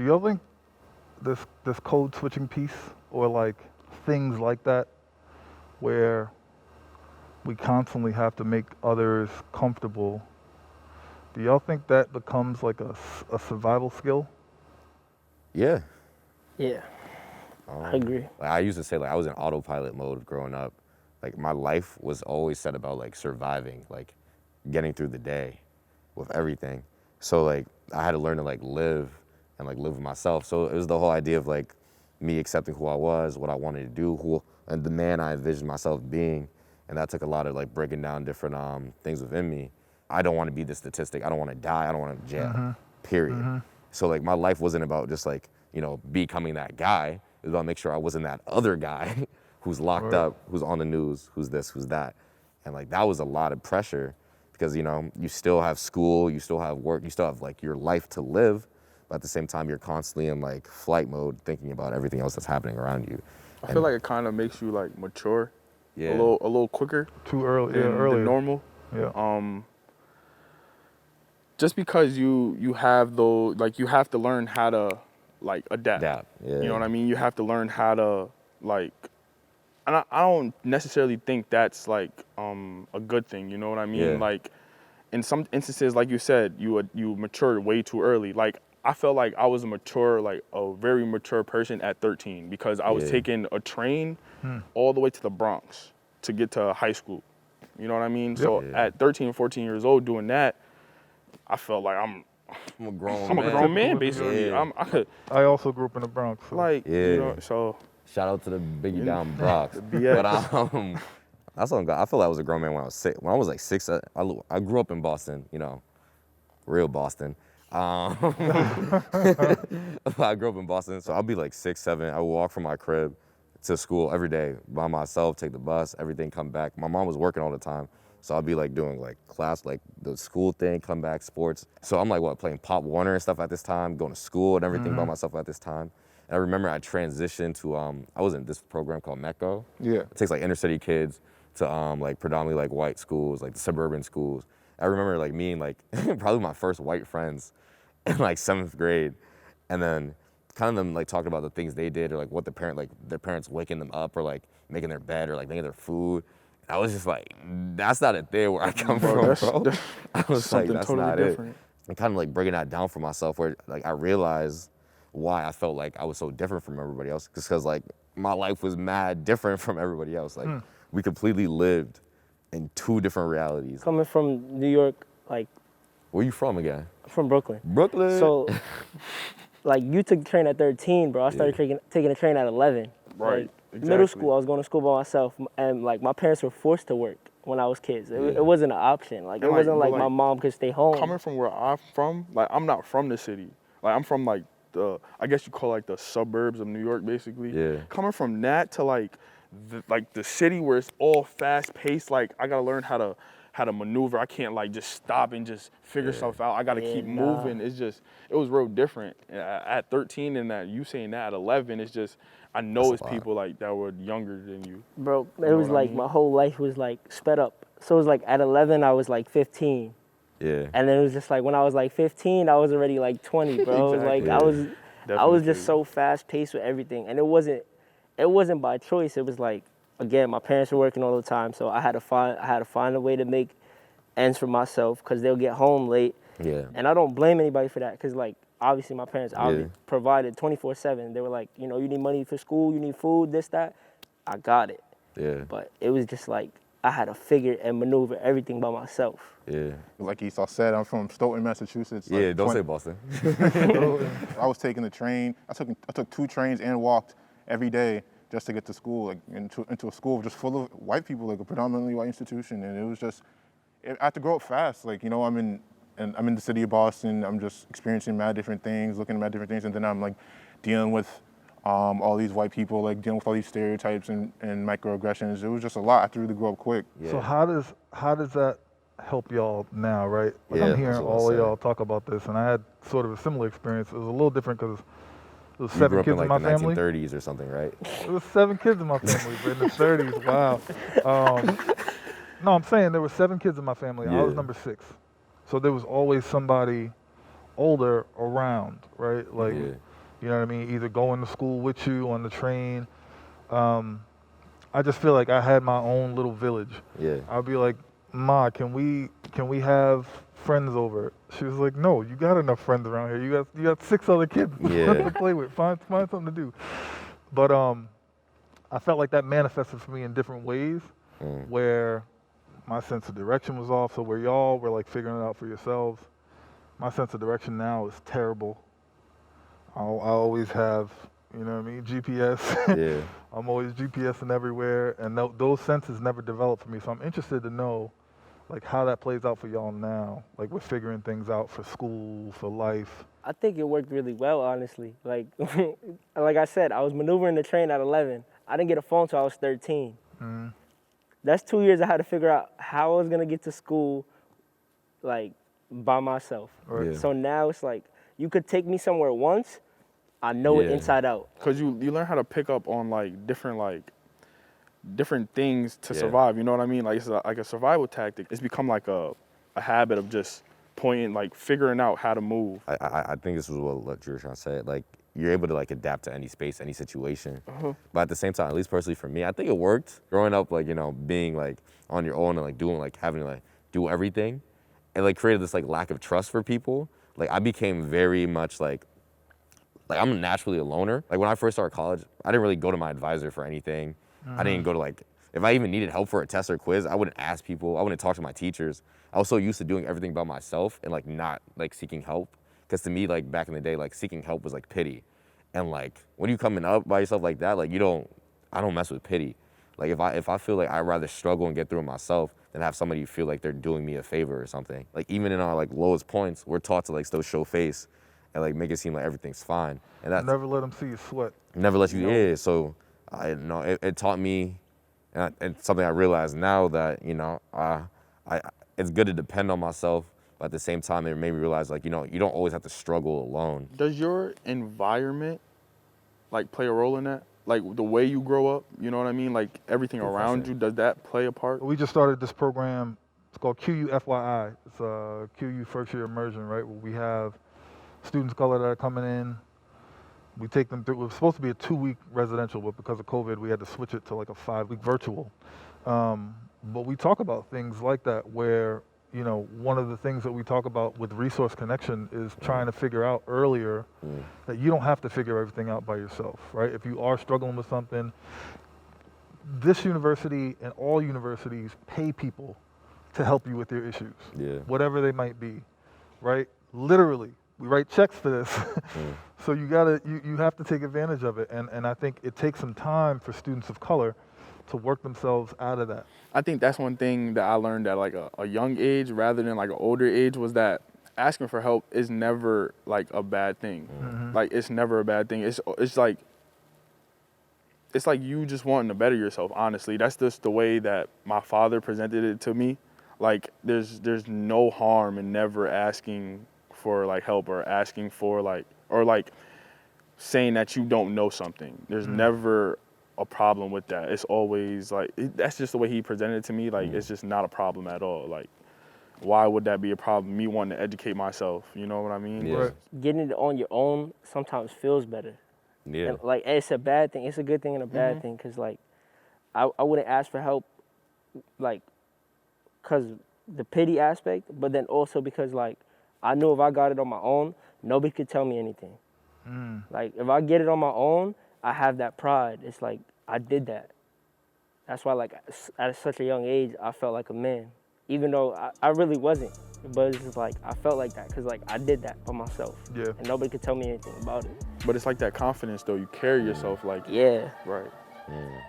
y'all think this code switching piece or like things like that where we constantly have to make others comfortable, do y'all think that becomes like a survival skill? Yeah. Yeah, I agree. Like I used to say, like, I was in autopilot mode growing up. Like, my life was always set about, like, surviving, like, getting through the day with everything. So, like, I had to learn to, like, live with myself. So it was the whole idea of, like, me accepting who I was, what I wanted to do, and the man I envisioned myself being. And that took a lot of, like, breaking down different things within me. I don't want to be the statistic. I don't want to die. I don't want to jail, period. So, like, my life wasn't about just, like, you know, becoming that guy. It was about make sure I wasn't that other guy who's locked up, who's on the news, who's this, who's that. And, like, that was a lot of pressure because, you know, you still have school, you still have work, you still have, like, your life to live. But at the same time, you're constantly in, like, flight mode thinking about everything else that's happening around you. I feel like it kind of makes you, like, mature Yeah. a little quicker. Too early, than normal. Yeah. Just because you have those, like, you have to learn how to, like, adapt. Yeah. You know what I mean? You have to learn how to, like, and I don't necessarily think that's, like, a good thing. You know what I mean? Yeah. Like, in some instances, like you said, you matured way too early. Like, I felt like I was a very mature person at 13 because I was taking a train all the way to the Bronx to get to high school. You know what I mean? So at 13, 14 years old doing that, I felt like I'm a grown grown man, basically. Yeah. I also grew up in the Bronx. So. Like, you know, so. Shout out to the Biggie down Bronx. BX. But that's what I feel like I was a grown man when I was 6. When I was like 6, I grew up in Boston, you know, real Boston. I grew up in Boston, so I'll be like 6, 7. I would walk from my crib to school every day by myself, take the bus, everything, come back. My mom was working all the time, so I'll be like doing like class, like the school thing, come back, sports. So I'm like playing Pop Warner and stuff at this time, going to school and everything by myself at this time. And I remember I transitioned to, I was in this program called MECO. Yeah. It takes like inner city kids to like predominantly like white schools, like the suburban schools. I remember like meeting like probably my first white friends in like 7th grade. And then kind of them like talking about the things they did or like what their parents waking them up or like making their bed or like making their food. And I was just like, that's not a thing where I come from, bro. I was like, that's totally not different. it. And kind of like breaking that down for myself where like I realized why I felt like I was so different from everybody else. Because like my life was mad different from everybody else. Like we completely lived in 2 different realities. Coming from New York, like. Where you from again? From Brooklyn. Brooklyn. So, like, you took the train at 13, bro. I started taking the train at 11. Right, Like, exactly. Middle school, I was going to school by myself, and like my parents were forced to work when I was kids. It wasn't an option. Like, it wasn't like my mom could stay home. Coming from where I'm from, like, I'm not from the city. Like, I'm from like I guess you call like the suburbs of New York, basically. Yeah. Coming from that to like the city where it's all fast paced, like I gotta learn how to maneuver. I can't like just stop and just figure stuff out. I gotta keep moving. It was real different. At 13 and that you saying that at 11, it's just, I know it's people like that were younger than you. Bro, it was like my whole life was like sped up. So it was like at 11, I was like 15. Yeah. And then it was just like when I was like 15, I was already like 20, bro. Exactly. Like I was just so fast paced with everything. And it wasn't by choice. It was like, again, my parents were working all the time, so I had to find a way to make ends for myself because they'll get home late. Yeah. And I don't blame anybody for that because, like, obviously my parents provided 24/7. They were like, you know, you need money for school, you need food, this, that. I got it. Yeah. But it was just like I had to figure and maneuver everything by myself. Yeah. Like Esau said, I'm from Stoughton, Massachusetts. Yeah, like don't say Boston. I was taking the train. I took 2 trains and walked every day just to get to school, like into a school just full of white people, like a predominantly white institution. And it was just, I had to grow up fast. Like, you know, I'm in the city of Boston. I'm just experiencing mad different things, looking at mad different things, and then I'm like dealing with all these white people, like dealing with all these stereotypes and microaggressions. It was just a lot. I had to really grow up quick. Yeah. So how does that help y'all now, right? Like Yeah, I'm hearing that's what I all of said. y'all talk about this, and I had sort of a similar experience. It was a little different because there was You 7 grew up kids in like my the family. 1930s or something, right? There was 7 kids in my family, but in the 30s, wow. No, I'm saying there were 7 kids in my family. I was Yeah. number 6. So there was always somebody older around, right? Like, Yeah. You know what I mean? Either going to school with you on the train. I just feel like I had my own little village. Yeah. I'd be like, Ma, can we have friends over? She was like, No, you got enough friends around here. You got 6 other kids to play with. Find something to do. But I felt like that manifested for me in different ways, where my sense of direction was off. So where y'all were like figuring it out for yourselves, my sense of direction now is terrible. I always have, you know what I mean, GPS. Yeah. I'm always GPSing everywhere, and those senses never developed for me. So I'm interested to know, like, how that plays out for y'all now. Like, we're figuring things out for school, for life. I think it worked really well, honestly. Like, like I said, I was maneuvering the train at 11. I didn't get a phone till I was 13. That's 2 years I had to figure out how I was gonna get to school, like, by myself. Right. Yeah. So now it's like, you could take me somewhere once, I know it Yeah. inside out. Cause you learn how to pick up on different things to Yeah. survive. You know what I mean? Like it's like a survival tactic. It's become like a habit of just pointing, like figuring out how to move. I think this was what you were trying to say. Like, you're able to like adapt to any space, any situation. But at the same time, at least personally for me, I think it worked. Growing up, like, you know, being like on your own and like doing, like having to like do everything, it like created this like lack of trust for people. Like, I became very much like I'm naturally a loner. Like, when I first started college, I didn't really go to my advisor for anything. I didn't go to like, if I even needed help for a test or quiz, I wouldn't ask people. I wouldn't talk to my teachers. I was so used to doing everything by myself and like not like seeking help. Because to me, like back in the day, like seeking help was like pity. And like when you coming up by yourself like that, like I don't mess with pity. Like if I feel like I'd rather struggle and get through it myself than have somebody feel like they're doing me a favor or something. Like even in our like lowest points, we're taught to like still show face and like make it seem like everything's fine. And that's Never let them see you sweat. never let you, yeah. So I know it taught me, and it's something I realize now that, you know, it's good to depend on myself, but at the same time, it made me realize, like, you know, you don't always have to struggle alone. Does your environment like play a role in that? Like the way you grow up, you know what I mean? Like everything around you, does that play a part? We just started this program. It's called QUFYI. It's a QU first year immersion, right? Where we have students of color that are coming in. We take them through. It was supposed to be a 2-week residential, but because of COVID, we had to switch it to like a 5-week virtual. But we talk about things like that where, you know, one of the things that we talk about with resource connection is trying to figure out earlier that you don't have to figure everything out by yourself, right? If you are struggling with something, this university and all universities pay people to help you with your issues, whatever they might be, right? Literally, we write checks for this. So you have to take advantage of it. And I think it takes some time for students of color to work themselves out of that. I think that's one thing that I learned at like a young age rather than like an older age was that asking for help is never like a bad thing. Like it's never a bad thing. It's like you just wanting to better yourself, honestly. That's just the way that my father presented it to me. Like there's no harm in never asking for like help or asking for like, or like saying that you don't know something. There's never a problem with that. It's always like, that's just the way he presented it to me. Like it's just not a problem at all. Like why would that be a problem? Me wanting to educate myself, you know what I mean? Yeah. Right. Getting it on your own sometimes feels better. Yeah. And, like, it's a bad thing. It's a good thing and a bad thing, because, like, I wouldn't ask for help, like, because the pity aspect, but then also because, like, I knew if I got it on my own, nobody could tell me anything. Like, if I get it on my own, I have that pride. It's like, I did that. That's why, like, at such a young age, I felt like a man, even though I really wasn't. But it's just like, I felt like that because, like, I did that by myself. Yeah. And nobody could tell me anything about it. But it's like that confidence, though. You carry yourself like, Yeah. right. Yeah.